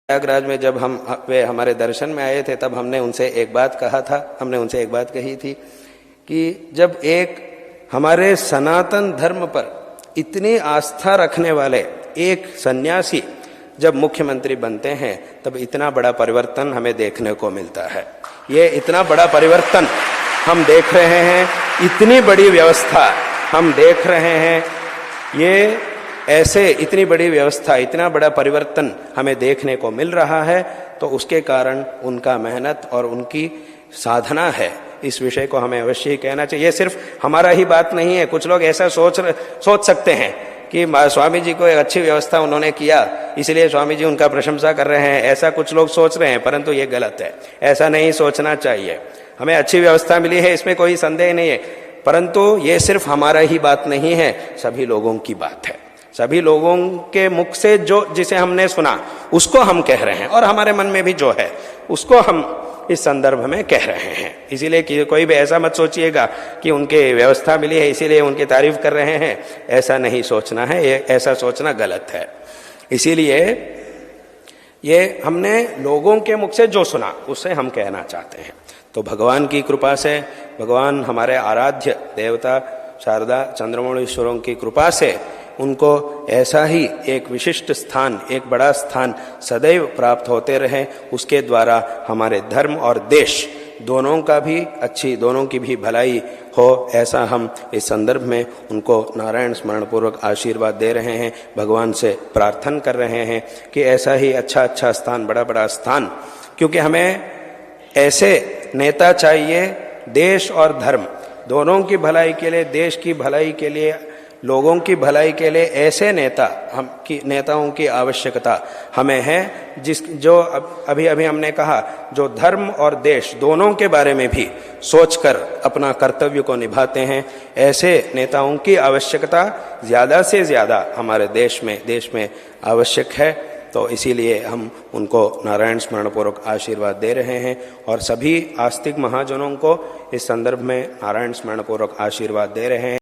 प्रयागराज में जब वे हमारे दर्शन में आए थे तब हमने उनसे एक बात कही थी कि जब एक हमारे सनातन धर्म पर इतनी आस्था रखने वाले एक सन्यासी जब मुख्यमंत्री बनते हैं तब इतना बड़ा परिवर्तन हमें देखने को मिलता है। ये इतना बड़ा परिवर्तन हम देख रहे हैं, इतनी बड़ी व्यवस्था हम देख रहे हैं, ये ऐसे इतनी बड़ी व्यवस्था, इतना बड़ा परिवर्तन हमें देखने को मिल रहा है, तो उसके कारण उनका मेहनत और उनकी साधना है। इस विषय को हमें अवश्य ही कहना चाहिए। ये सिर्फ हमारा ही बात नहीं है। कुछ लोग ऐसा सोच सकते हैं कि स्वामी जी को एक अच्छी व्यवस्था उन्होंने किया इसलिए स्वामी जी उनका प्रशंसा कर रहे हैं, ऐसा कुछ लोग सोच रहे हैं, परंतु ये गलत है। ऐसा नहीं सोचना चाहिए। हमें अच्छी व्यवस्था मिली है, इसमें कोई संदेह नहीं है, परंतु ये सिर्फ हमारा ही बात नहीं है, सभी लोगों की बात है। सभी लोगों के मुख से जो जिसे हमने सुना उसको हम कह रहे हैं, और हमारे मन में भी जो है उसको हम इस संदर्भ में कह रहे हैं। इसीलिए कि कोई भी ऐसा मत सोचिएगा कि उनके व्यवस्था मिली है इसीलिए उनकी तारीफ कर रहे हैं, ऐसा नहीं सोचना है, ऐसा सोचना गलत है। इसीलिए ये हमने लोगों के मुख से जो सुना उससे हम कहना चाहते हैं। तो भगवान की कृपा से, भगवान हमारे आराध्य देवता शारदा चंद्रमौळीश्वरों की कृपा से उनको ऐसा ही एक विशिष्ट स्थान, एक बड़ा स्थान सदैव प्राप्त होते रहे। उसके द्वारा हमारे धर्म और देश दोनों का भी दोनों की भी भलाई हो, ऐसा हम इस संदर्भ में उनको नारायण स्मरण पूर्वक आशीर्वाद दे रहे हैं, भगवान से प्रार्थना कर रहे हैं कि ऐसा ही अच्छा स्थान, बड़ा स्थान, क्योंकि हमें ऐसे नेता चाहिए। देश और धर्म दोनों की भलाई के लिए, देश की भलाई के लिए, लोगों की भलाई के लिए ऐसे नेताओं की आवश्यकता हमें है, जो अभी हमने कहा, जो धर्म और देश दोनों के बारे में भी सोचकर अपना कर्तव्य को निभाते हैं। ऐसे नेताओं की आवश्यकता ज्यादा से ज्यादा हमारे देश में आवश्यक है। तो इसीलिए हम उनको नारायण स्मरण पूर्वक आशीर्वाद दे रहे हैं, और सभी आस्तिक महाजनों को इस संदर्भ में नारायण स्मरण पूर्वक आशीर्वाद दे रहे हैं।